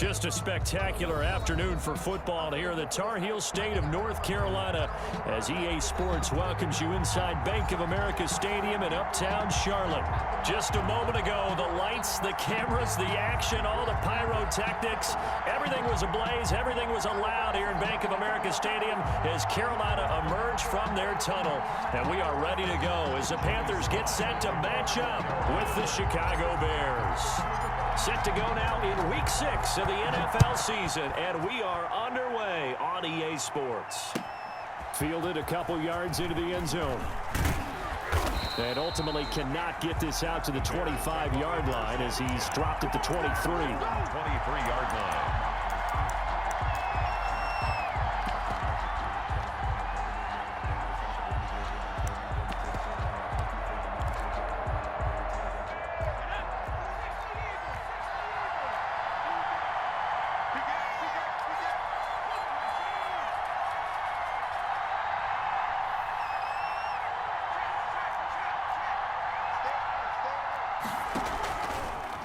Just a spectacular afternoon for football here in the Tar Heel state of North Carolina as EA Sports welcomes you inside Bank of America Stadium in uptown Charlotte. Just a moment ago, the lights, the cameras, the action, all the pyrotechnics, everything was ablaze, everything was allowed here in Bank of America Stadium as Carolina emerged from their tunnel. And we are ready to go as the Panthers get set to match up with the Chicago Bears. Set to go now in Week 6 of the NFL season, and we are underway on EA Sports. Fielded a couple yards into the end zone. And ultimately cannot get this out to the 25-yard line as he's dropped at the 23. 23-yard line.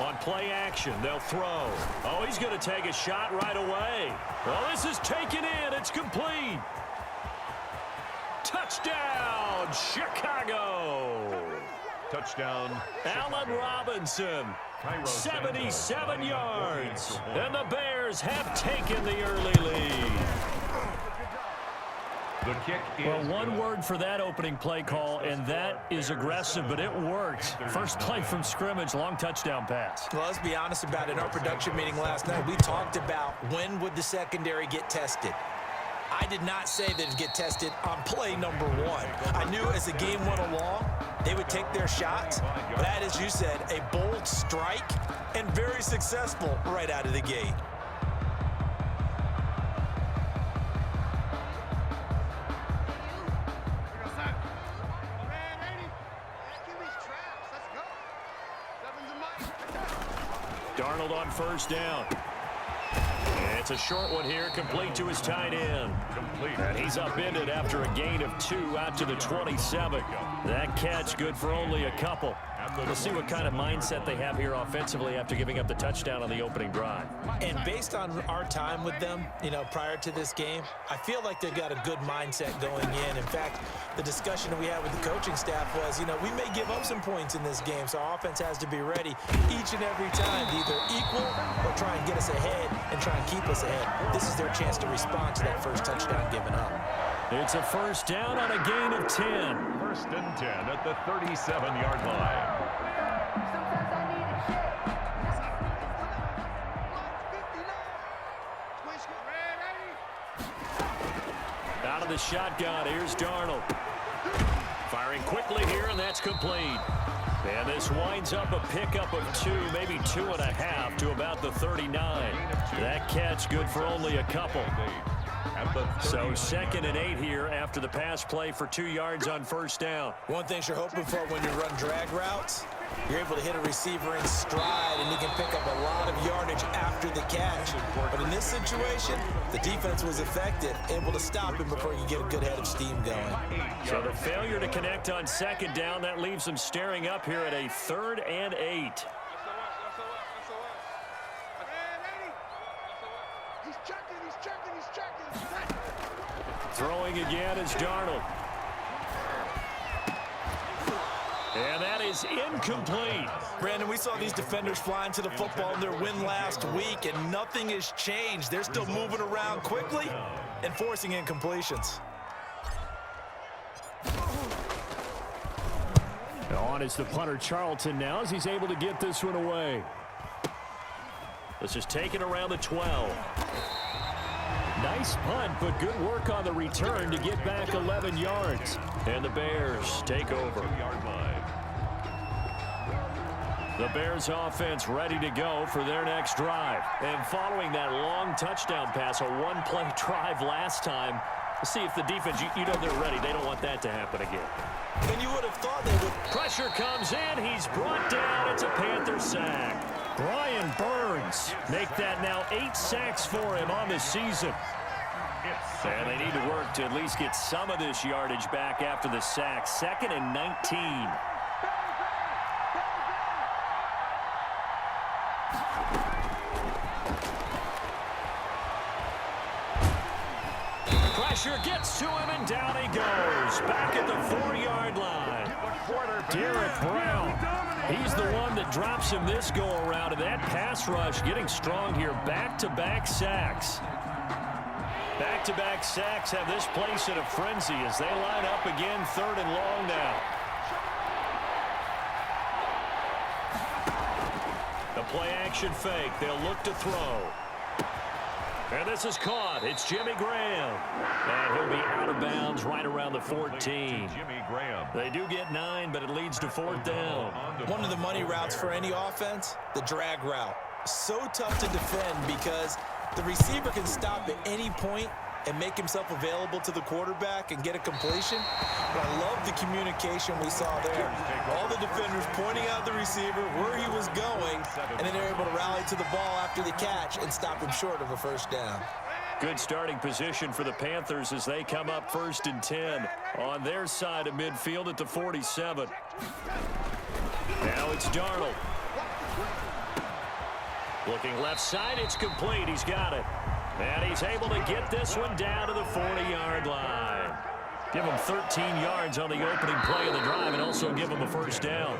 On play action, they'll throw. Oh, he's going to take a shot right away. Well, this is taken in. It's complete. Touchdown, Chicago. Touchdown, Allen Robinson, 77 yards. And the Bears have taken the early lead. The kick is well, one word for that opening play call, and that is aggressive, but it worked. First play from scrimmage, long touchdown pass. Well, let's be honest about it. In our production meeting last night, we talked about when would the secondary get tested. I did not say that it'd get tested on play number 1. I knew as the game went along, they would take their shots. But that, as you said, a bold strike and very successful right out of the gate. Darnold on first down. And it's a short one here, complete to his tight end. And he's upended after a gain of 2 out to the 27. That catch good for only a couple. We'll see what kind of mindset they have here offensively after giving up the touchdown on the opening drive. And based on our time with them, prior to this game, I feel like they've got a good mindset going in. In fact, the discussion that we had with the coaching staff was, we may give up some points in this game, so our offense has to be ready each and every time to either equal or try and get us ahead and try and keep us ahead. This is their chance to respond to that first touchdown given up. It's a first down on a gain of 10. First and 10 at the 37-yard line. Out of the shotgun, here's Darnold. Firing quickly here, and that's complete. And this winds up a pickup of 2, maybe 2.5 to about the 39. That catch good for only a couple. So 2nd and 8 here after the pass play for 2 yards on first down. One thing you're hoping for when you run drag routes, you're able to hit a receiver in stride, and he can pick up a lot of yardage after the catch. But in this situation, the defense was effective, able to stop him before you get a good head of steam going. So the failure to connect on 2nd down, that leaves them staring up here at a 3rd and 8. Throwing again is Darnold. And that is incomplete. Brandon, we saw these defenders flying to the football in their win last week, and nothing has changed. They're still moving around quickly and forcing incompletions. On is the punter Charlton now as he's able to get this one away. This is taken around the 12. Nice punt, but good work on the return to get back 11 yards. And the Bears take over. The Bears offense ready to go for their next drive. And following that long touchdown pass, a one-play drive last time, let's see if the defense, they're ready. They don't want that to happen again. And you would have thought they would. Pressure comes in. He's brought down. It's a Panther sack. Brian Burns make that now 8 sacks for him on the season. And they need to work to at least get some of this yardage back after the sack. 2nd and 19. pressure gets to him, and down he goes. Back at the 4-yard line. Derek Brown. He's the one that drops him this go-around. And that pass rush getting strong here. Back-to-back sacks. Back-to-back sacks have this place in a frenzy as they line up again, 3rd and long now. The play-action fake. They'll look to throw. And this is caught. It's Jimmy Graham. And he'll be out of bounds right around the 14. Jimmy Graham. They do get 9, but it leads to 4th down. One of the money routes for any offense, the drag route. So tough to defend because the receiver can stop at any point and make himself available to the quarterback and get a completion. But I love the communication we saw there. All the defenders pointing out the receiver, where he was going, and then they're able to rally to the ball after the catch and stop him short of a 1st down. Good starting position for the Panthers as they come up 1st and 10 on their side of midfield at the 47. Now it's Darnold. Looking left side, it's complete. He's got it. And he's able to get this one down to the 40-yard line. Give him 13 yards on the opening play of the drive and also give him a 1st down.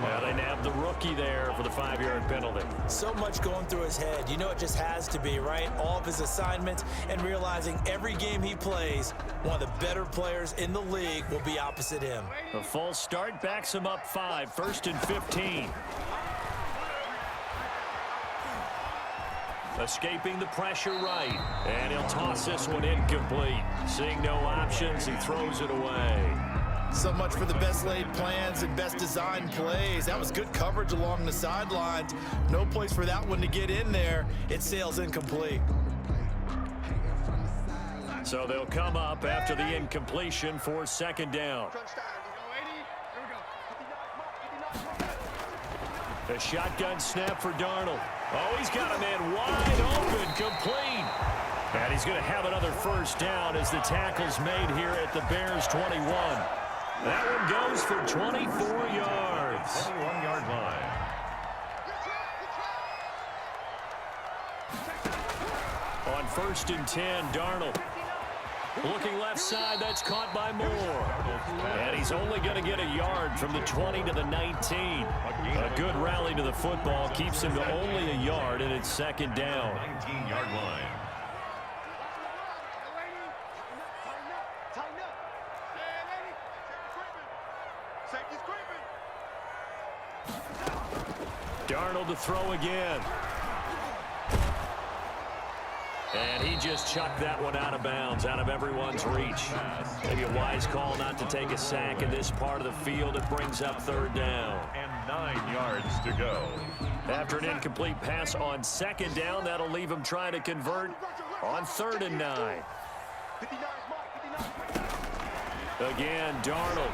Now they nab the rookie there for the 5-yard penalty. So much going through his head. You know it just has to be, right? All of his assignments and realizing every game he plays, one of the better players in the league will be opposite him. A false start backs him up 5, 1st and 15. Escaping the pressure right. And he'll toss this one incomplete. Seeing no options, he throws it away. So much for the best laid plans and best designed plays. That was good coverage along the sidelines. No place for that one to get in there. It sails incomplete. So they'll come up after the incompletion for 2nd down. A shotgun snap for Darnold. Oh, he's got a man wide open, complete. And he's going to have another 1st down as the tackle's made here at the Bears 21. That one goes for 24 yards. 21-yard line. On 1st and 10, Darnold. Looking left side, that's caught by Moore. And he's only going to get a yard from the 20 to the 19. A good rally to the football keeps him to only a yard, and it's 2nd down. 19-yard line. Darnold to throw again. And he just chucked that one out of bounds, out of everyone's reach. Maybe a wise call not to take a sack in this part of the field. It brings up 3rd down. And 9 yards to go. After an incomplete pass on 2nd down, that'll leave him trying to convert on 3rd and 9. Again, Darnold.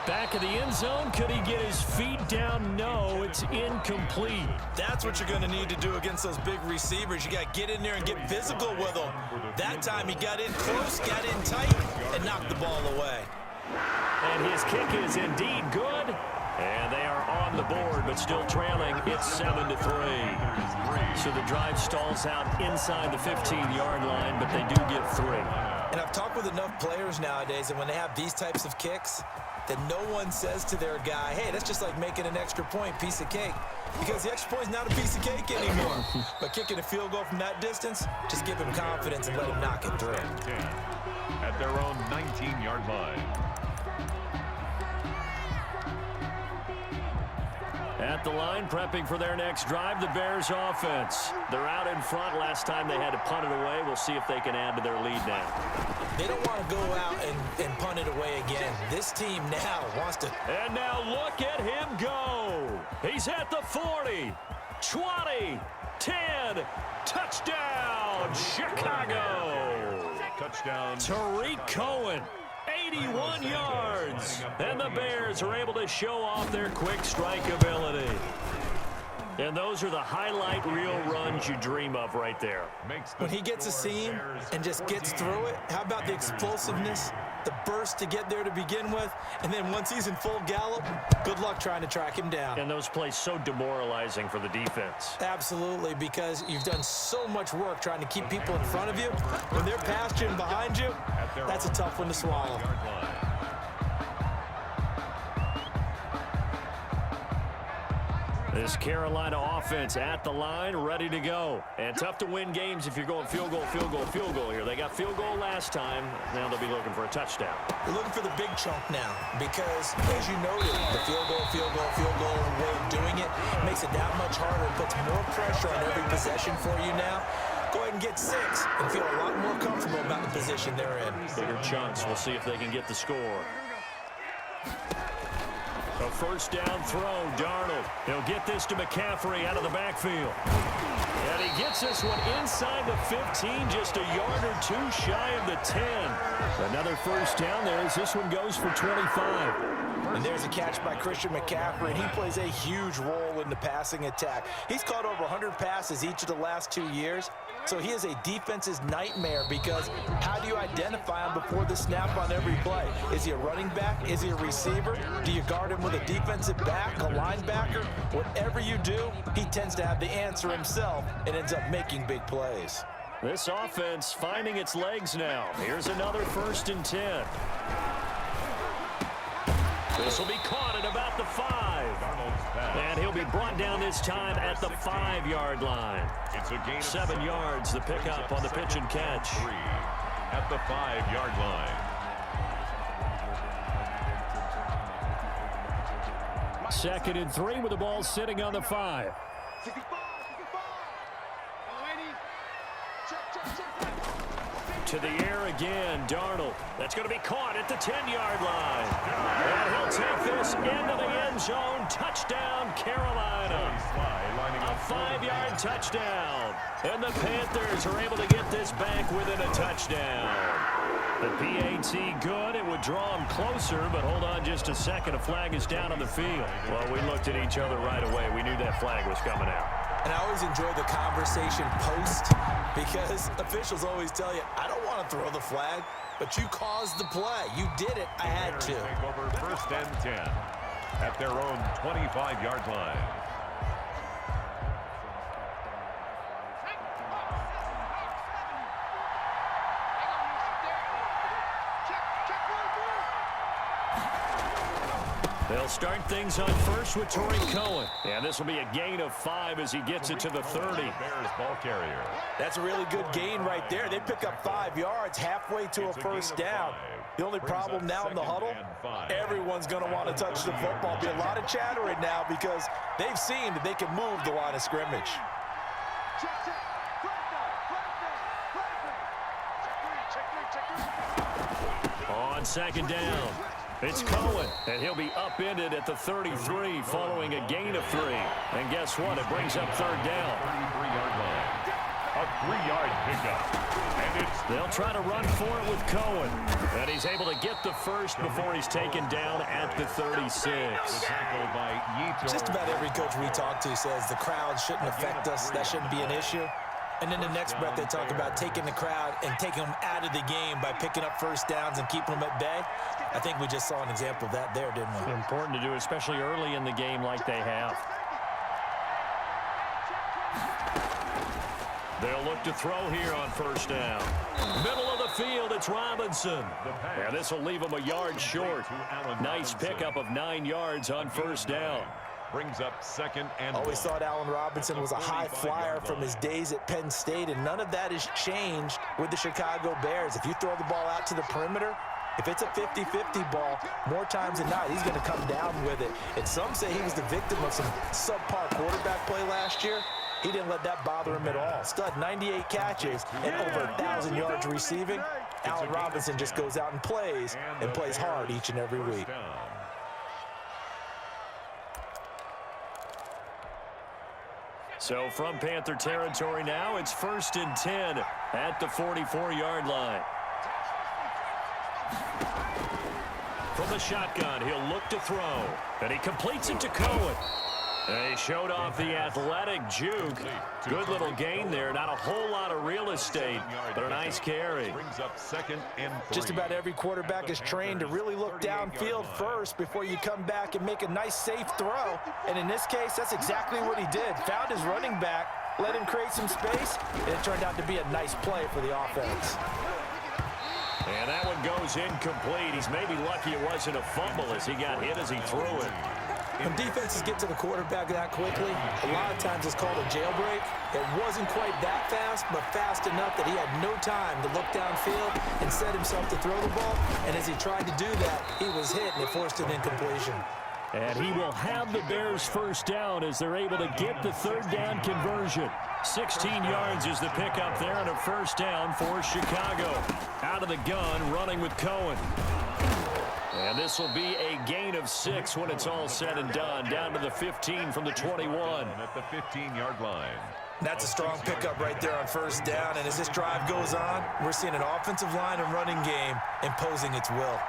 Back of the end zone. Could he get his feet down? No, it's incomplete. That's what you're going to need to do against those big receivers. You got to get in there and get physical with them. That time he got in close, got in tight, and knocked the ball away. And his kick is indeed good. And they are on the board, but still trailing. It's 7-3. So the drive stalls out inside the 15-yard line, but they do get 3. And I've talked with enough players nowadays, and when they have these types of kicks, that no one says to their guy, hey, that's just like making an extra point, piece of cake. Because the extra point is not a piece of cake anymore. But kicking a field goal from that distance, just give him confidence and let him knock it through. At their own 19-yard line. At the line, prepping for their next drive, the Bears offense. They're out in front. Last time they had to punt it away. We'll see if they can add to their lead now. They don't want to go out and punt it away again. This team now wants to. And now look at him go. He's at the 40, 20, 10, touchdown, Chicago. Touchdown. Tariq Cohen. 81 yards, and the Bears are able to show off their quick strike ability. And those are the highlight reel runs you dream of right there. When he gets a seam and just gets through it, how about the explosiveness, the burst to get there to begin with, and then once he's in full gallop, good luck trying to track him down. And those plays so demoralizing for the defense. Absolutely, because you've done so much work trying to keep people in front of you. When they're past you and behind you, that's a tough one to swallow. This Carolina offense at the line, ready to go. And tough to win games if you're going field goal, field goal, field goal here. They got field goal last time. Now they'll be looking for a touchdown. They're looking for the big chunk now because, as you noted, the field goal way of doing it makes it that much harder and puts more pressure on every possession for you now. Go ahead and get 6 and feel a lot more comfortable about the position they're in. Bigger chunks. We'll see if they can get the score. A first down throw, Darnold. He'll get this to McCaffrey out of the backfield. And he gets this one inside the 15, just a yard or two shy of the 10. Another first down there as this one goes for 25. And there's a catch by Christian McCaffrey, and he plays a huge role in the passing attack. He's caught over 100 passes each of the last 2 years, so he is a defense's nightmare because how do you identify him before the snap on every play? Is he a running back? Is he a receiver? Do you guard him with a defensive back, a linebacker? Whatever you do, he tends to have the answer himself and ends up making big plays. This offense finding its legs now. Here's another 1st and 10. This will be caught at about the 5. And he'll be brought down this time at the 5-yard line. It's a gain of 7 yards, the pickup on the pitch and catch. 3 at the 5-yard line. 2nd and 3 with the ball sitting on the 5. To the air again, Darnold. That's going to be caught at the 10-yard line. And he'll take this into the end zone. Touchdown, Carolina. A 5-yard touchdown. And the Panthers are able to get this back within a touchdown. The PAT good. It would draw them closer, but hold on just a second. A flag is down on the field. Well, we looked at each other right away. We knew that flag was coming out. And I always enjoy the conversation post because officials always tell you, I don't want to throw the flag, but you caused the play. You did it. I had to. Take over 1st and 10 at their own 25-yard line. They'll start things on first with Torrey Cohen. And this will be a gain of 5 as he gets it to the 30. Bears ball carrier. That's a really good gain right there. They pick up 5 yards halfway to a first down. The only problem now in the huddle, everyone's going to want to touch the football. Be a lot of chattering now because they've seen that they can move the line of scrimmage. On 2nd down, it's Cohen, and he'll be upended at the 33 following a gain of 3. And guess what? It brings up 3rd down. 33-yard line. A 3-yard pickup. And they'll try to run for it with Cohen. And he's able to get the first before he's taken down at the 36. Just about every coach we talk to says the crowd shouldn't affect us. That shouldn't be an issue. And then the next breath they talk about taking the crowd and taking them out of the game by picking up first downs and keeping them at bay. I think we just saw an example of that there, didn't we? Important to do, especially early in the game like they have. They'll look to throw here on first down. Middle of the field, it's Robinson. And this will leave him a yard short. Nice pickup of 9 yards on first down. Brings up 2nd and Always thought Allen Robinson was a high flyer from his days at Penn State, and none of that has changed with the Chicago Bears. If you throw the ball out to the perimeter, if it's a 50-50 ball, more times than not, he's going to come down with it. And some say he was the victim of some subpar quarterback play last year. He didn't let that bother him at all. Stud, 98 catches and over 1,000 yards receiving. Allen Robinson just goes out and plays hard each and every week. So from Panther territory now, it's 1st and 10 at the 44-yard line. From the shotgun, he'll look to throw. And he completes it to Cohen. They showed off the athletic juke. Good little gain there. Not a whole lot of real estate, but a nice carry. Brings up 2nd and 3. Just about every quarterback is trained to really look downfield first before you come back and make a nice, safe throw. And in this case, that's exactly what he did. Found his running back, let him create some space, and it turned out to be a nice play for the offense. And that one goes incomplete. He's maybe lucky it wasn't a fumble as he got hit as he threw it. When defenses get to the quarterback that quickly, a lot of times it's called a jailbreak. It wasn't quite that fast, but fast enough that he had no time to look downfield and set himself to throw the ball. And as he tried to do that, he was hit, and it forced an incompletion. And he will have the Bears first down as they're able to get the third down conversion. 16 yards is the pickup there on a first down for Chicago. Out of the gun, running with Cohen. And this will be a gain of 6 when it's all said and done. Down to the 15 from the 21. At the 15-yard line. That's a strong pickup right there on first down. And as this drive goes on, we're seeing an offensive line and running game imposing its will.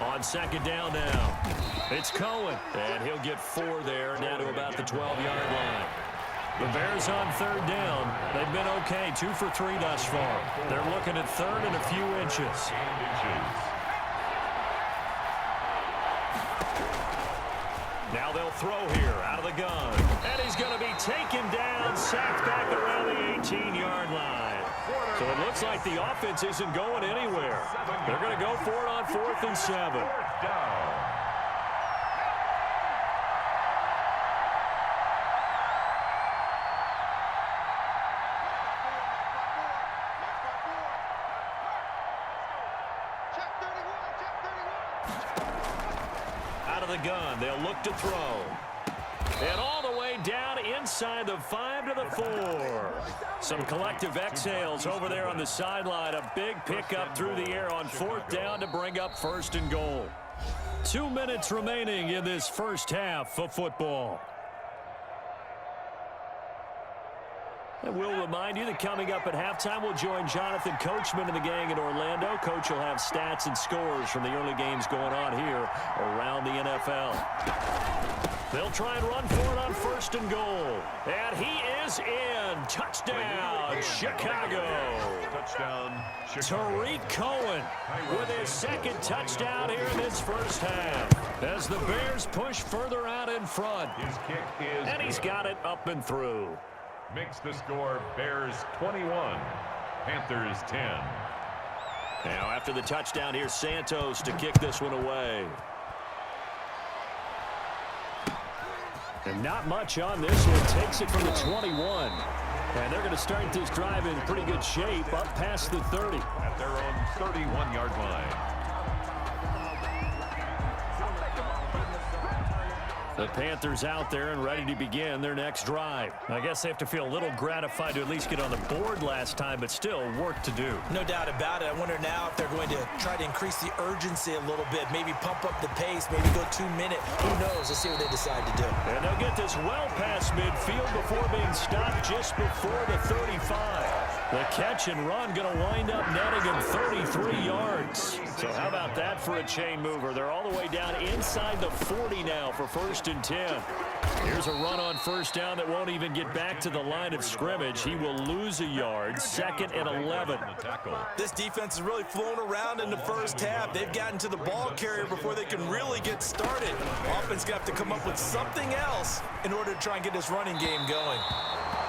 On second down now, it's Cohen. And he'll get 4 there, down to about the 12-yard line. The Bears on third down. They've been okay, 2 for 3 thus far. They're looking at third and a few inches. Now they'll throw here out of the gun. And he's going to be taken down, sacked back around the 18-yard line. So it looks like the offense isn't going anywhere. They're going to go for it on 4th and 7. Out of the gun, they'll look to throw. And all the way down inside the 5 to the 4. Some collective exhales over there on the sideline. A big pickup through the air on 4th down to bring up 1st and goal. 2 minutes remaining in this first half of football. And we'll remind you that coming up at halftime, we'll join Jonathan Coachman and the gang in Orlando. Coach will have stats and scores from the early games going on here around the NFL. They'll try and run for it on 1st and goal. And he is in. Touchdown, Chicago. Touchdown, Chicago. Tariq Cohen with his 2nd touchdown here in this first half. As the Bears push further out in front. His kick is And he's got it up and through. Makes the score Bears 21, Panthers 10. Now after the touchdown, here's Santos to kick this one away. And not much on this one. Takes it from the 21. And they're going to start this drive in pretty good shape up past the 30. At their own 31-yard line. The Panthers out there and ready to begin their next drive. I guess they have to feel a little gratified to at least get on the board last time, but still work to do. No doubt about it. I wonder now if they're going to try to increase the urgency a little bit, maybe pump up the pace, maybe go 2-minute. Who knows? Let's see what they decide to do. And they'll get this well past midfield before being stopped just before the 35. The catch and run going to wind up netting him 33 yards. So how about that for a chain mover? They're all the way down inside the 40 now for 1st and 10. Here's a run on 1st down that won't even get back to the line of scrimmage. He will lose a yard. 2nd and 11. This defense is really flown around in the first half. They've gotten to the ball carrier before they can really get started. Offense got to come up with something else in order to try and get this running game going.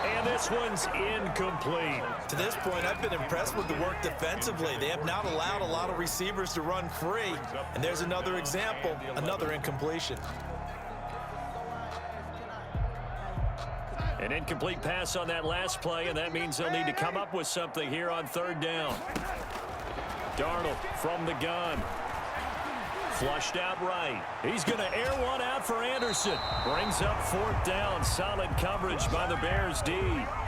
And this one's incomplete. To this point, I've been impressed with the work defensively. They have not allowed a lot of receivers to run free. And there's another example, another incompletion. An incomplete pass on that last play, and that means they'll need to come up with something here on 3rd down. Darnold from the gun. Flushed out right. He's going to air one out for Anderson. Brings up 4th down. Solid coverage by the Bears D.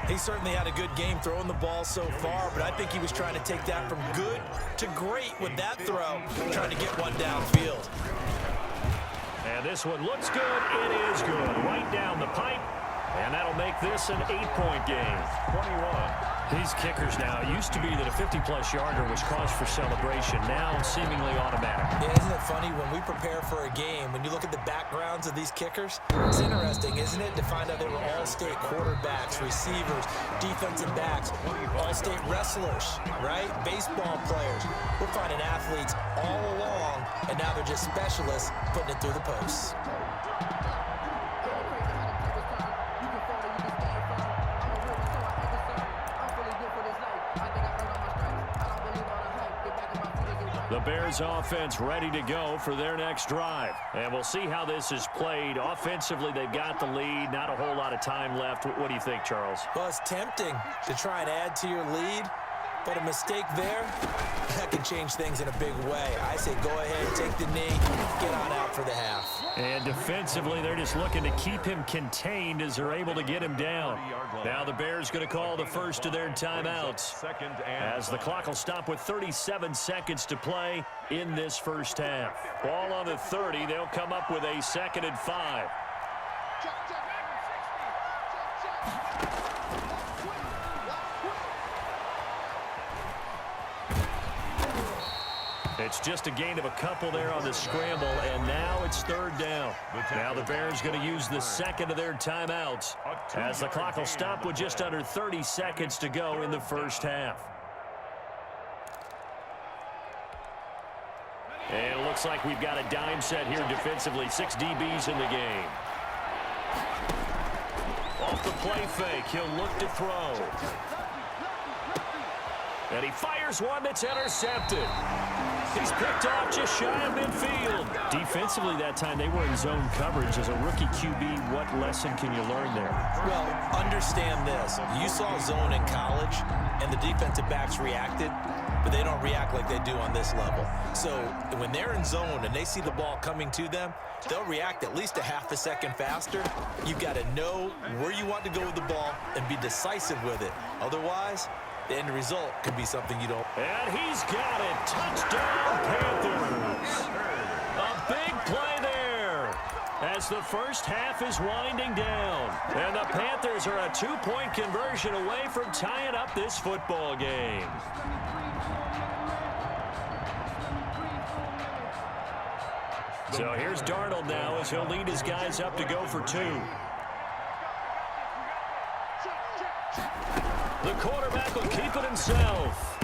He certainly had a good game throwing the ball so far, but I think he was trying to take that from good to great with that throw, trying to get one downfield. And this one looks good. It is good. Right down the pipe. And that'll make this an 8-point game. 21. These kickers now, it used to be that a 50-plus yarder was cause for celebration. Now, seemingly automatic. Yeah, isn't it funny when we prepare for a game, when you look at the backgrounds of these kickers, it's interesting, isn't it, to find out they were all-state quarterbacks, receivers, defensive backs, all-state wrestlers, right? Baseball players. We're finding athletes all along, and now they're just specialists putting it through the posts. The Bears offense ready to go for their next drive. And we'll see how this is played. Offensively, they've got the lead. Not a whole lot of time left. What do you think, Charles? Well, it's tempting to try and add to your lead, but a mistake there, that can change things in a big way. I say go ahead, take the knee, get on out for the half. And defensively, they're just looking to keep him contained as they're able to get him down. Now the Bears going to call the first of their timeouts as the clock will stop with 37 seconds to play in this first half. Ball on the 30. They'll come up with a 2nd and 5. It's just a gain of a couple there on the scramble, and now it's 3rd down. Now the Bears going to use the 2nd of their timeouts as the clock will stop with just under 30 seconds to go in the first half. And it looks like we've got a dime set here defensively. 6 DBs in the game. Off the play fake, he'll look to throw. And he fires one that's intercepted. He's picked off just shy of midfield. Defensively that time, they were in zone coverage. As a rookie QB, what lesson can you learn there? Well, understand this. You saw zone in college, and the defensive backs reacted, but they don't react like they do on this level. So when they're in zone and they see the ball coming to them, they'll react at least a half a second faster. You've got to know where you want to go with the ball and be decisive with it. Otherwise, the end result could be something you don't. And he's got it. Touchdown, Panthers. A big play there as the first half is winding down. And the Panthers are a 2-point conversion away from tying up this football game. So here's Darnold now as he'll lead his guys up to go for 2. The quarterback will keep it himself.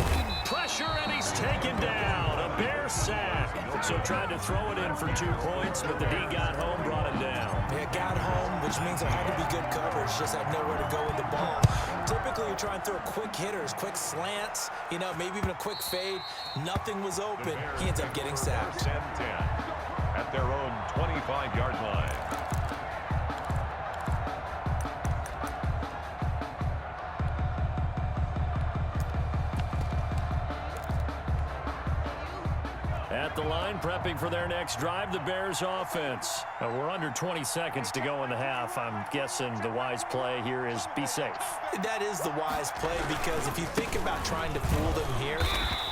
Pressure, and he's taken down. A Bear sack. So tried to throw it in for 2 points, but the D got home, brought him down. Yeah, got home, which means there had to be good coverage. Just had nowhere to go with the ball. Typically, you're trying to throw quick hitters, quick slants, maybe even a quick fade. Nothing was open. He ends up getting sacked. 10-10 at their own 25-yard line. At the line, prepping for their next drive, the Bears offense. We're under 20 seconds to go in the half. I'm guessing the wise play here is be safe. That is the wise play, because if you think about trying to fool them here,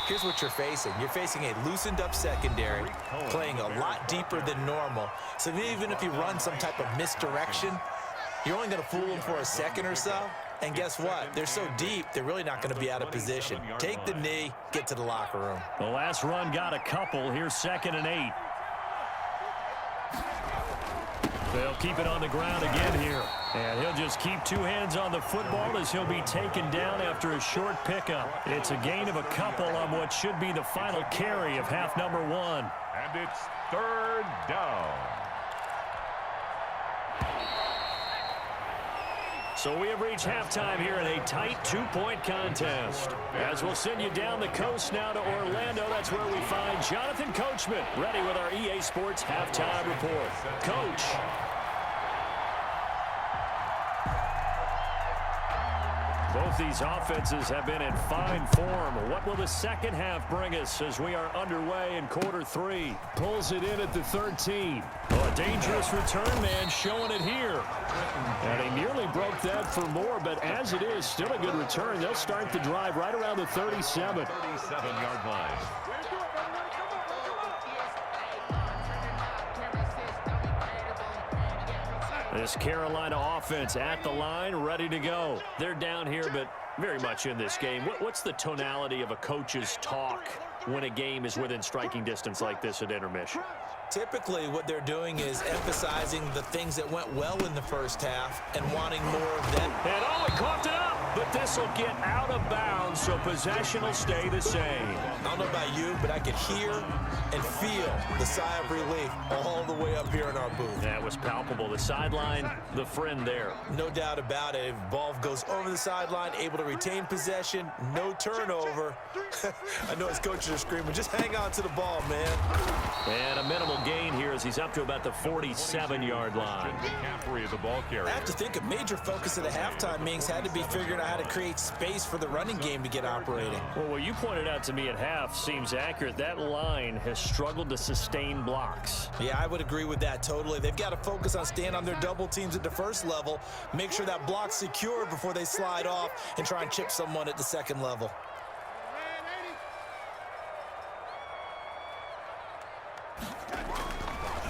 here's what you're facing. You're facing a loosened-up secondary, playing a lot deeper than normal. So even if you run some type of misdirection, you're only going to fool them for a second or so. And guess what? They're so deep, they're really not going to be out of position. Take the knee, get to the locker room. The last run got a couple. Here's 2nd and 8. They'll keep it on the ground again here. And he'll just keep 2 hands on the football as he'll be taken down after a short pickup. It's a gain of a couple on what should be the final carry of half number 1. And it's 3rd down. So we have reached halftime here in a tight 2-point contest. As we'll send you down the coast now to Orlando, that's where we find Jonathan Coachman, ready with our EA Sports Halftime Report. Coach. Both these offenses have been in fine form. What will the second half bring us as we are underway in quarter 3? Pulls it in at the 13. Oh, a dangerous return man showing it here. And he nearly broke that for more, but as it is, still a good return. They'll start the drive right around the 37. 37-yard line. This Carolina offense at the line, ready to go. They're down here, but very much in this game. What's the tonality of a coach's talk when a game is within striking distance like this at intermission? Typically, what they're doing is emphasizing the things that went well in the first half and wanting more of them. And he coughed it up, but this will get out of bounds, so possession will stay the same. I don't know about you, but I could hear and feel the sigh of relief all the way up here in our booth. That was palpable. The sideline, the friend there. No doubt about it. If ball goes over the sideline, able to retain possession, no turnover. I know his coaches are screaming, just hang on to the ball, man. And a minimal gain here as he's up to about the 47-yard line. McCaffrey, the ball carrier. I have to think a major focus of the halftime meetings had to be figuring out how to create space for the running game to get operating. Well, what you pointed out to me at half seems accurate. That line has struggled to sustain blocks. Yeah, I would agree with that totally. They've got to focus on staying on their double teams at the first level, make sure that block's secure before they slide off and try and chip someone at the second level.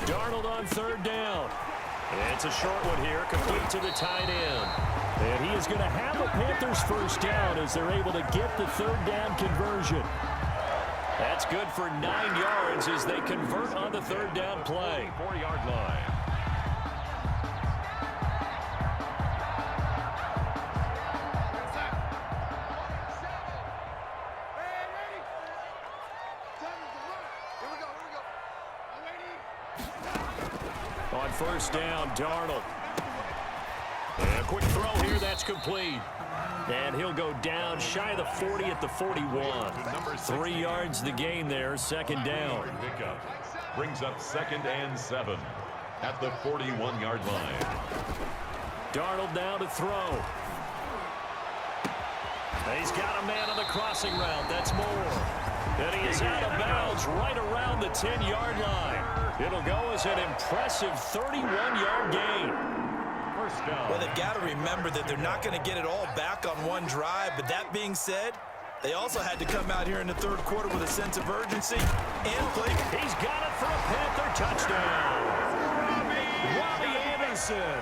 Darnold on third down. It's a short one here, complete to the tight end. And he is going to have the Panthers first down as they're able to get the third down conversion. That's good for 9 yards as they convert on the third down play. 4-yard line. On first down, Darnold. And a quick throw here, that's complete. And he'll go down shy of the 40 at the 41. 3 yards the gain there, second down. Pickup brings up 2nd and 7 at the 41-yard line. Darnold now to throw. He's got a man on the crossing route. That's Moore. And he is out of bounds right around the 10-yard line. It'll go as an impressive 31-yard gain. First down. Well, they've got to remember that they're not going to get it all back on one drive. But that being said, they also had to come out here in the third quarter with a sense of urgency and play. He's got it for a Panther touchdown. Robbie Anderson,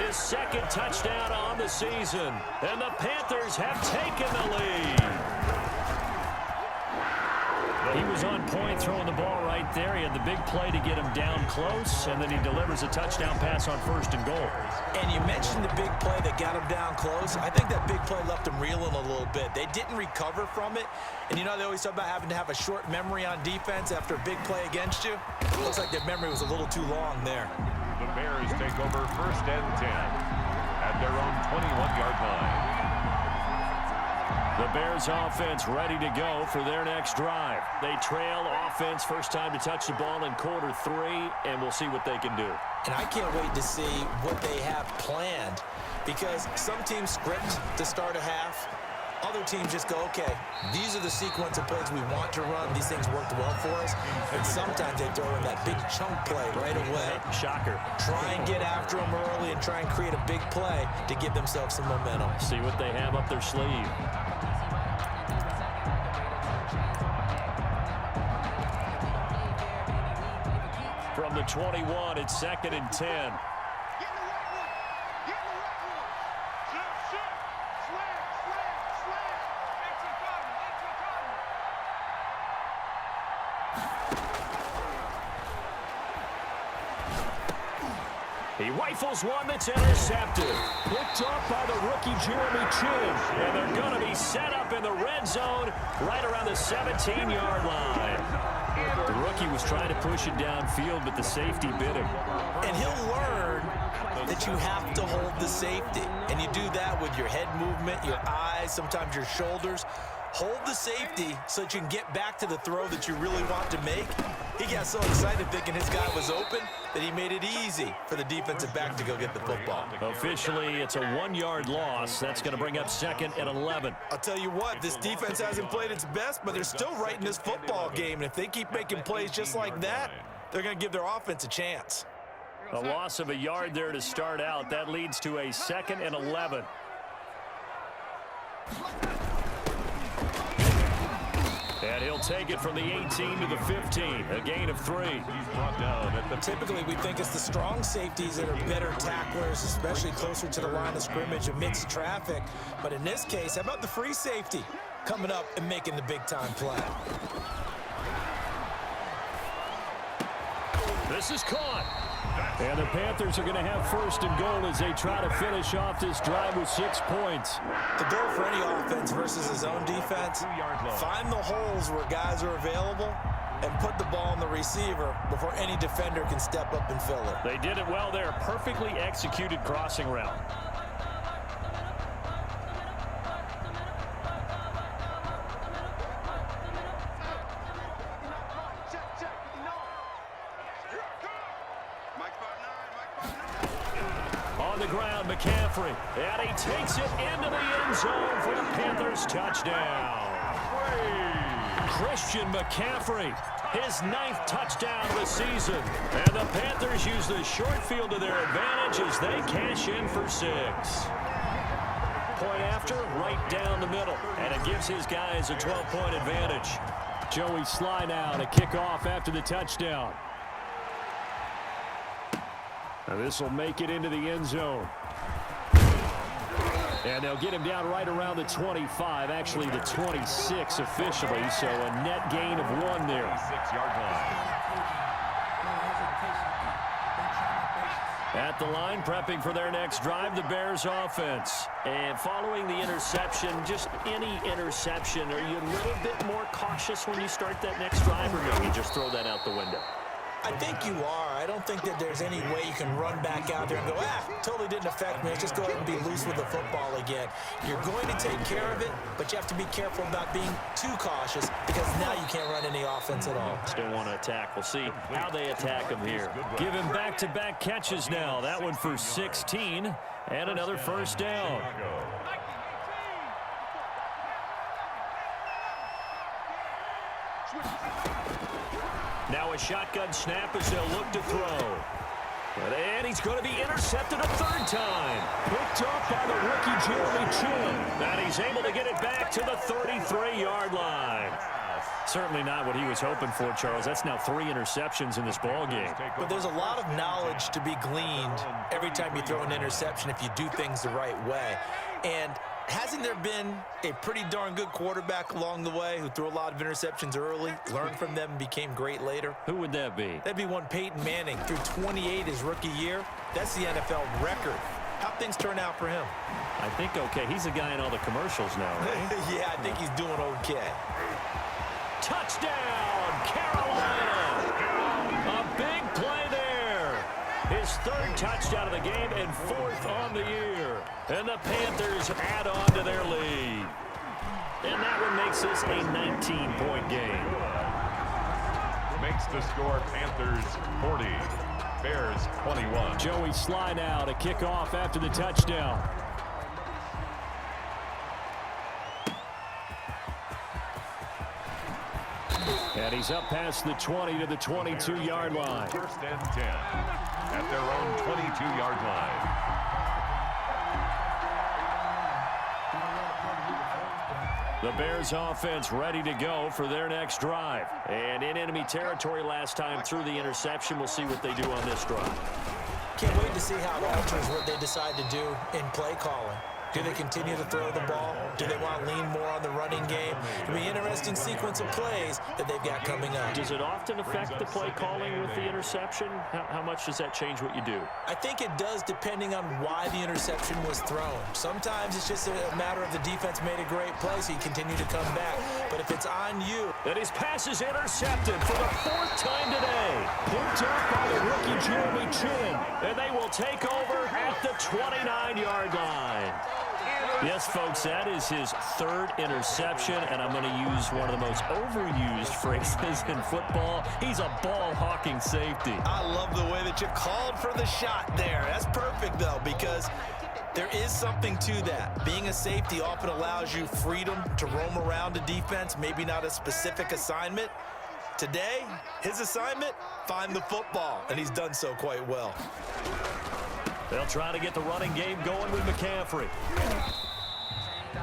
his second touchdown on the season. And the Panthers have taken the lead. He was on point throwing the ball right there. He had the big play to get him down close, and then he delivers a touchdown pass on 1st and goal. And you mentioned the big play that got him down close. I think that big play left him reeling a little bit. They didn't recover from it. And you know, they always talk about having to have a short memory on defense after a big play against you. It looks like their memory was a little too long there. The Bears take over 1st and 10 at their own 21-yard line. The Bears offense ready to go for their next drive. They trail offense, first time to touch the ball in quarter 3, and we'll see what they can do. And I can't wait to see what they have planned, because some teams script to start a half. Other teams just go, okay, these are the sequence of plays we want to run. These things worked well for us. And sometimes they throw in that big chunk play right away. Shocker. Try and get after them early and try and create a big play to give themselves some momentum. See what they have up their sleeve. From the 21, it's 2nd and 10. He rifles one that's intercepted. Picked off by the rookie Jeremy Chin. And they're going to be set up in the red zone right around the 17-yard line. The rookie was trying to push it downfield, but the safety bit him. And he'll learn that you have to hold the safety. And you do that with your head movement, your eyes, sometimes your shoulders. Hold the safety so that you can get back to the throw that you really want to make. He got so excited thinking his guy was open that he made it easy for the defensive back to go get the football. Officially, it's a 1-yard loss. That's going to bring up 2nd and 11. I'll tell you what, this defense hasn't played its best, but they're still right in this football game. And if they keep making plays just like that, they're going to give their offense a chance. A loss of a yard there to start out. That leads to a 2nd and 11. And he'll take it from the 18 to the 15, a gain of 3. He's brought down at the Typically, we think it's the strong safeties that are better tacklers, especially closer to the line of scrimmage amidst traffic. But in this case, how about the free safety coming up and making the big-time play? This is caught. And the Panthers are going to have first and goal as they try to finish off this drive with 6 points. The goal for any offense versus his own defense, find the holes where guys are available and put the ball on the receiver before any defender can step up and fill it. They did it well there. Perfectly executed crossing route. On the ground, McCaffrey. And he takes it into the end zone for the Panthers touchdown. Christian McCaffrey, his 9th touchdown of the season. And the Panthers use the short field to their advantage as they cash in for 6. Point after, right down the middle. And it gives his guys a 12-point advantage. Joey Sly now to kick off after the touchdown. Now this will make it into the end zone. And they'll get him down right around the 25, actually the 26 officially, so a net gain of 1 there. 6-yard line. At the line, prepping for their next drive, the Bears offense. And following the interception, just any interception, are you a little bit more cautious when you start that next drive, or no, you just throw that out the window? I think you are. I don't think that there's any way you can run back out there and go, totally didn't affect me. Let's just go ahead and be loose with the football again. You're going to take care of it, but you have to be careful about being too cautious because now you can't run any offense at all. Still want to attack. We'll see how they attack him here. Give him back-to-back catches now. That one for 16 and another first down. Now a shotgun snap as they'll look to throw. And he's going to be intercepted a 3rd time. Picked up by the rookie Jeremy Chin. And he's able to get it back to the 33-yard line. Certainly not what he was hoping for, Charles. That's now 3 interceptions in this ball game. But there's a lot of knowledge to be gleaned every time you throw an interception if you do things the right way. And hasn't there been a pretty darn good quarterback along the way who threw a lot of interceptions early, learned from them, and became great later? Who would that be? That'd be one Peyton Manning. Threw 28 his rookie year. That's the NFL record. How'd things turn out for him? I think okay. He's the guy in all the commercials now, right? Yeah, I think he's doing okay. Touchdown, Carolina! A big play there. His 3rd touchdown of the game and 4th on the year. And the Panthers add on to their lead. And that one makes this a 19-point game. Makes the score Panthers 40, Bears 21. Joey Sly now to kick off after the touchdown. And he's up past the 20 to the 22-yard line. 1st and 10 at their own 22-yard line. The Bears offense ready to go for their next drive. And in enemy territory last time through the interception. We'll see what they do on this drive. Can't wait to see how it alters what they decide to do in play calling. Do they continue to throw the ball? Do they want to lean more on the running game? It'll be an interesting sequence of plays that they've got coming up. Does it often affect the play calling with the interception? How much does that change what you do? I think it does depending on why the interception was thrown. Sometimes it's just a matter of the defense made a great play, so you continue to come back. But if it's on you... And his pass is intercepted for the 4th time today. Picked up by the rookie Jeremy Chin. And they will take over at the 29-yard line. Yes, folks, that is his 3rd interception, and I'm going to use one of the most overused phrases in football. He's a ball-hawking safety. I love the way that you called for the shot there. That's perfect, though, because there is something to that. Being a safety often allows you freedom to roam around a defense, maybe not a specific assignment. Today, his assignment, find the football, and he's done so quite well. They'll try to get the running game going with McCaffrey.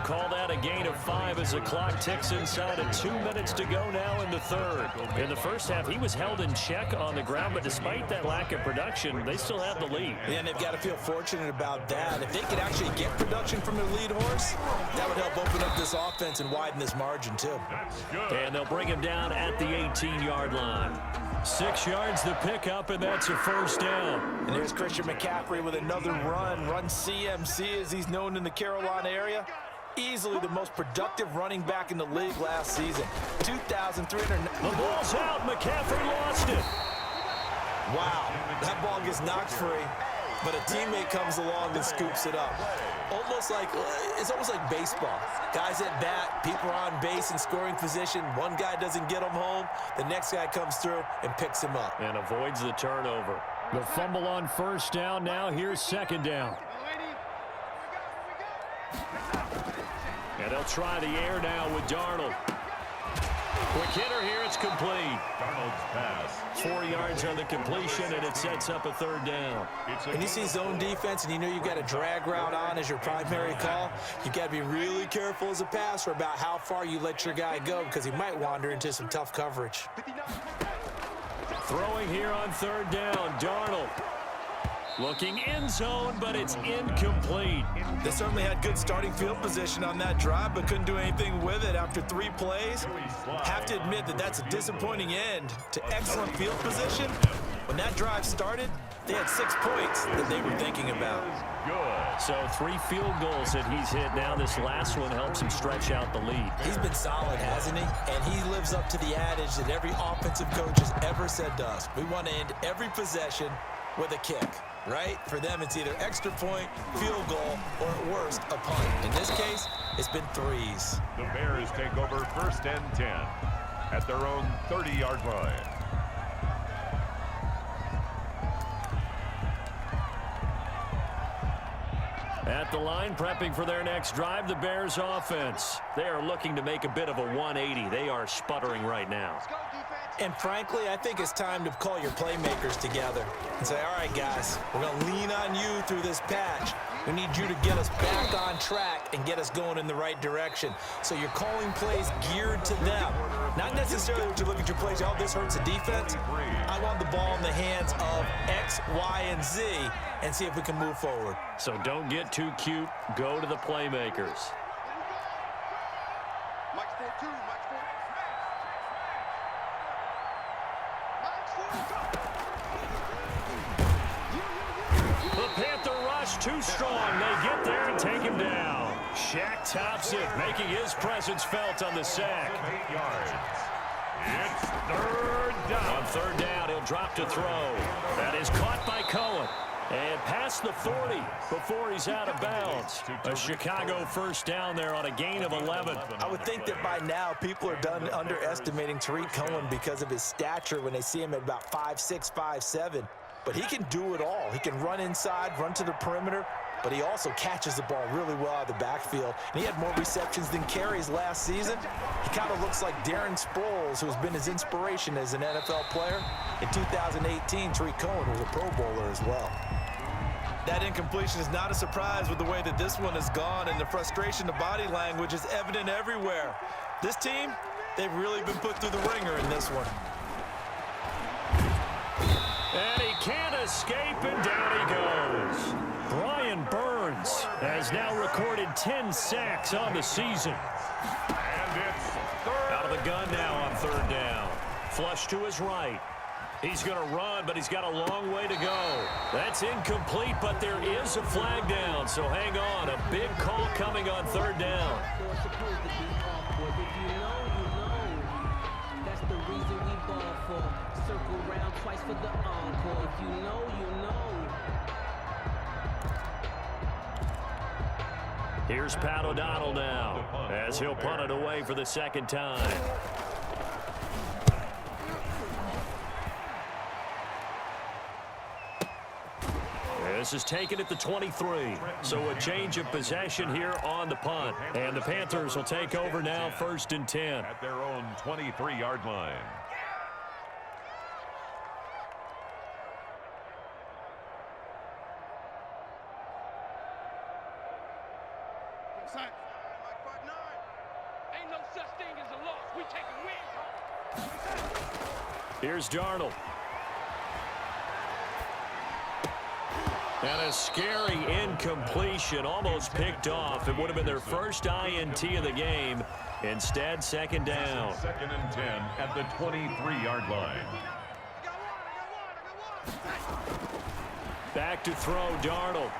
Call that a gain of 5 as the clock ticks inside of 2 minutes to go now in the third. In the first half, he was held in check on the ground, but despite that lack of production, they still have the lead. And they've got to feel fortunate about that. If they could actually get production from their lead horse, that would help open up this offense and widen this margin too. And they'll bring him down at the 18-yard line. 6 yards the pickup, and that's a first down. And there's Christian McCaffrey with another run CMC as he's known in the Carolina area. Easily the most productive running back in the league last season. 2,300. The ball's out. McCaffrey lost it. Wow, that ball gets knocked free, but a teammate comes along and scoops it up. It's almost like baseball. Guys at bat, people are on base in scoring position. One guy doesn't get him home. The next guy comes through and picks him up. And avoids the turnover. The fumble on first down. Now here's second down. And they'll try the air now with Darnold. Quick hitter here, it's complete. Darnold's pass. 4 yards on the completion, and it sets up a third down. When you see zone defense and you know you've got a drag route on as your primary call, you've got to be really careful as a passer about how far you let your guy go because he might wander into some tough coverage. Throwing here on third down, Darnold. Looking end zone, but it's incomplete. They certainly had good starting field position on that drive, but couldn't do anything with it after 3 plays. Have to admit that that's a disappointing end to excellent field position. When that drive started, they had 6 points that they were thinking about. Good. So 3 field goals that he's hit now. This last one helps him stretch out the lead. He's been solid, hasn't he? And he lives up to the adage that every offensive coach has ever said to us. We want to end every possession with a kick. Right? For them, it's either extra point, field goal, or at worst, a punt. In this case, it's been 3s. The Bears take over first and 10 at their own 30-yard line. At the line, prepping for their next drive, the Bears offense. They are looking to make a bit of a 180. They are sputtering right now. And frankly, I think it's time to call your playmakers together and say, all right, guys, we're going to lean on you through this patch. We need you to get us back on track and get us going in the right direction. So you're calling plays geared to them. Not necessarily what you're looking at your plays, oh, this hurts the defense. I want the ball in the hands of X, Y, and Z and see if we can move forward. So don't get too cute. Go to the playmakers. The Panther rush too strong. They get there and take him down. Shaq tops it, making his presence felt on the sack. 8 yards. It's third down. On third down, he'll drop to throw. That is caught by Cohen. And past the 40 before he's out of bounds. A Chicago first down there on a gain of 11. I would think that by now people are done underestimating Tariq Cohen because of his stature when they see him at about 5'6", 5'7". But he can do it all. He can run inside, run to the perimeter, but he also catches the ball really well out of the backfield. And he had more receptions than carries last season. He kind of looks like Darren Sproles, who's been his inspiration as an NFL player. In 2018, Tariq Cohen was a Pro Bowler as well. That incompletion is not a surprise with the way that this one has gone, and the frustration, the body language is evident everywhere. This team, they've really been put through the ringer in this one. And he can't escape, and down he goes. Brian Burns has now recorded 10 sacks on the season. And it's third. Out of the gun now on third down. Flush to his right. He's going to run, but he's got a long way to go. That's incomplete, but there is a flag down, so hang on. A big call coming on third down. That's the reason we ball for. Circle round twice for the encore. If you know, you know. Here's Pat O'Donnell now, as he'll punt it away for the second time. This is taken at the 23. So a change of possession here on the punt. And the Panthers will take over now, first and 10. At their own 23-yard line. Here's Darnold. And a scary incompletion, almost picked off. It would have been their first INT of the game. Instead, second down. 2nd and 10 at the 23-yard line. Back to throw, Darnold.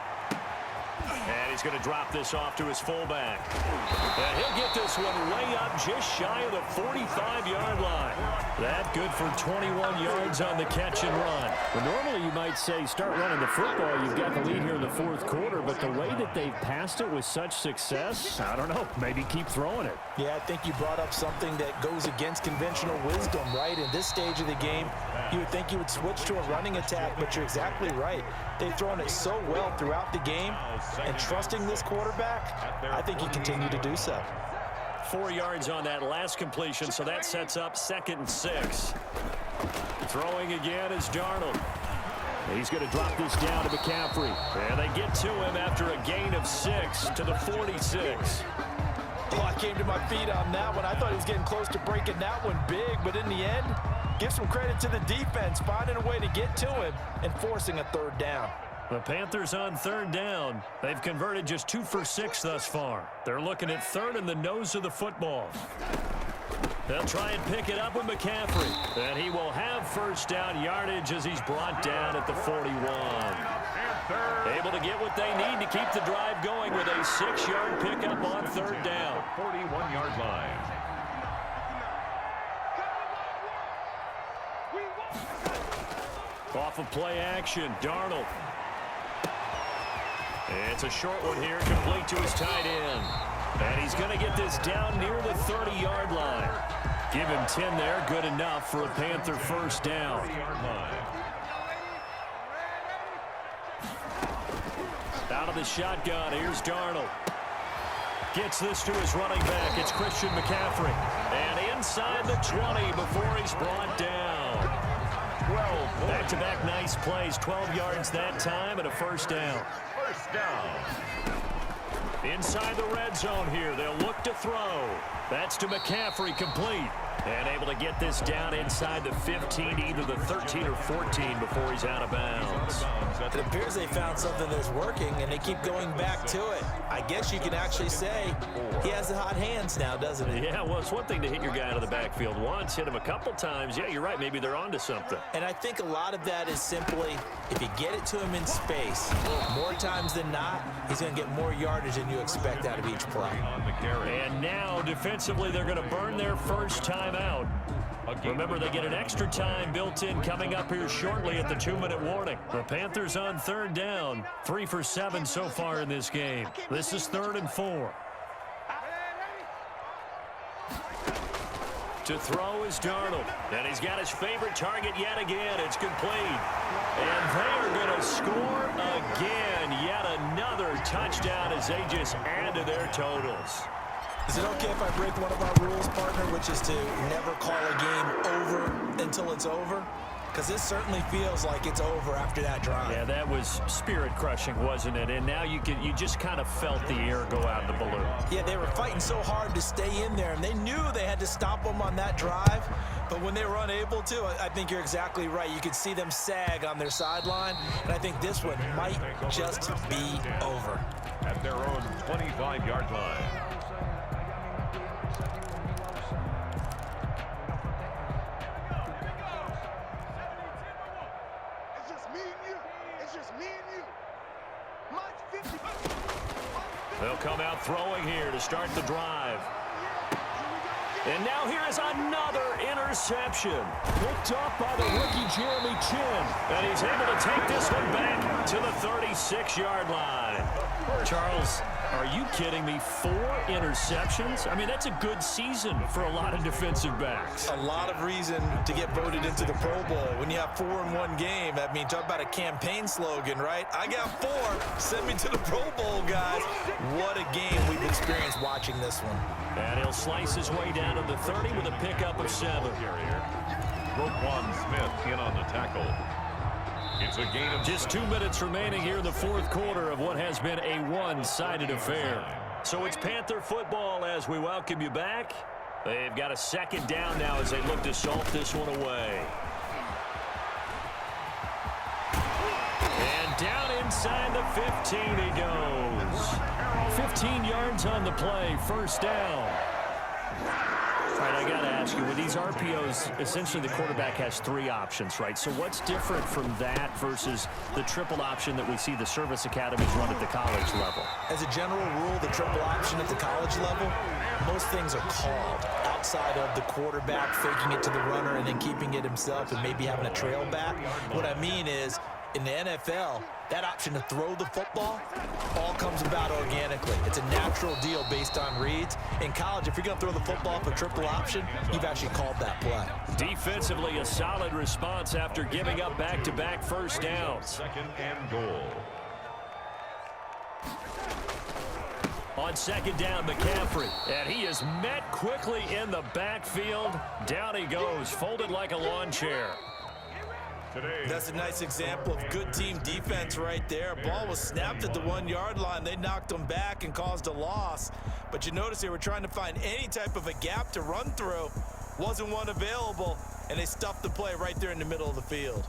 And he's going to drop this off to his fullback. And he'll get this one way up just shy of the 45-yard line. That good for 21 yards on the catch and run. Well, normally you might say start running the football. You've got the lead here in the fourth quarter, but the way that they've passed it with such success, I don't know, maybe keep throwing it. Yeah, I think you brought up something that goes against conventional wisdom, right? In this stage of the game, you would think you would switch to a running attack, but you're exactly right. They've thrown it so well throughout the game, and trusting this quarterback, I think you continue to do so. 4 yards on that last completion, so that sets up 2nd and 6. Throwing again is Darnold. He's going to drop this down to McCaffrey. And they get to him after a gain of 6 to the 46. Oh, I came to my feet on that one. I thought he was getting close to breaking that one big, but in the end, give some credit to the defense, finding a way to get to him and forcing a 3rd down. The Panthers on 3rd down. They've converted just 2 for 6 thus far. They're looking at 3rd in the nose of the football. They'll try and pick it up with McCaffrey. And he will have 1st down yardage as he's brought down at the 41. Able to get what they need to keep the drive going with a 6-yard pickup on 3rd down. 41-yard line. Off of play action, Darnold. It's a short one here, complete to his tight end. And he's going to get this down near the 30-yard line. Give him 10 there, good enough for a Panther 1st down. Out of the shotgun, here's Darnold. Gets this to his running back. It's Christian McCaffrey. And inside the 20 before he's brought down. 12. Back-to-back nice plays. 12 yards that time and a 1st down. 1st down. Inside the red zone here. They'll look to throw. That's to McCaffrey, complete. And able to get this down inside the 15, either the 13 or 14 before he's out of bounds. It appears they found something that's working, and they keep going back to it. I guess you can actually say he has the hot hands now, doesn't he? Yeah, well, it's one thing to hit your guy out of the backfield once, hit him a couple times. Yeah, you're right. Maybe they're onto something. And I think a lot of that is simply if you get it to him in space, more times than not, he's going to get more yardage than you expect out of each play. And now, defensively, they're going to burn their 1st time out. Remember, they get an extra time built in coming up here shortly at the 2-minute warning. The Panthers on 3rd down. 3 for 7 so far in this game. This is 3rd and 4. To throw is Darnold. And he's got his favorite target yet again. It's complete. And they are going to score again. Yet another touchdown as they just add to their totals. Is it okay if I break one of our rules, partner, which is to never call a game over until it's over? Because this certainly feels like it's over after that drive. Yeah, that was spirit-crushing, wasn't it? And now you just kind of felt the air go out of the balloon. Yeah, they were fighting so hard to stay in there, and they knew they had to stop them on that drive. But when they were unable to, I think you're exactly right. You could see them sag on their sideline, and I think this one might just be over. At their own 25-yard line. They'll come out throwing here to start the drive. And now here is another interception. Picked off by the rookie Jeremy Chin. And he's able to take this one back to the 36-yard line. Charles, are you kidding me? 4 interceptions? I mean, that's a good season for a lot of defensive backs. A lot of reason to get voted into the Pro Bowl. When you have 4 in one game, I mean, talk about a campaign slogan, right? I got 4. Send me to the Pro Bowl, guys. What a game we've experienced watching this one. And he'll slice his way down to the 30 with a pickup of 7. Roquan Smith in on the tackle. It's a gain of just 2 minutes remaining here in the fourth quarter of what has been a one-sided affair. So it's Panther football as we welcome you back. They've got a 2nd down now as they look to salt this one away. Down inside the 15 he goes. 15 yards on the play, first down. All right, I got to ask you, with these RPOs, essentially the quarterback has 3 options, right? So what's different from that versus the triple option that we see the service academies run at the college level? As a general rule, the triple option at the college level, most things are called outside of the quarterback faking it to the runner and then keeping it himself and maybe having a trail back. What I mean is, in the NFL, that option to throw the football all comes about organically. It's a natural deal based on reads. In college, if you're going to throw the football for triple option, you've actually called that play. Defensively, a solid response after giving up back-to-back first downs. Second and goal. On second down, McCaffrey. And he is met quickly in the backfield. Down he goes, folded like a lawn chair. That's a nice example of good team defense right there. Ball was snapped at the 1-yard line. They knocked him back and caused a loss. But you notice they were trying to find any type of a gap to run through. Wasn't one available, and they stuffed the play right there in the middle of the field.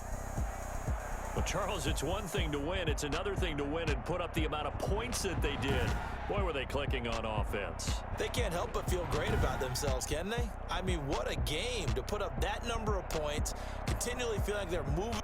Well, Charles, it's one thing to win. It's another thing to win and put up the amount of points that they did. Boy, were they clicking on offense. They can't help but feel great about themselves, can they? I mean, what a game to put up that number of points, continually feeling like they're moving.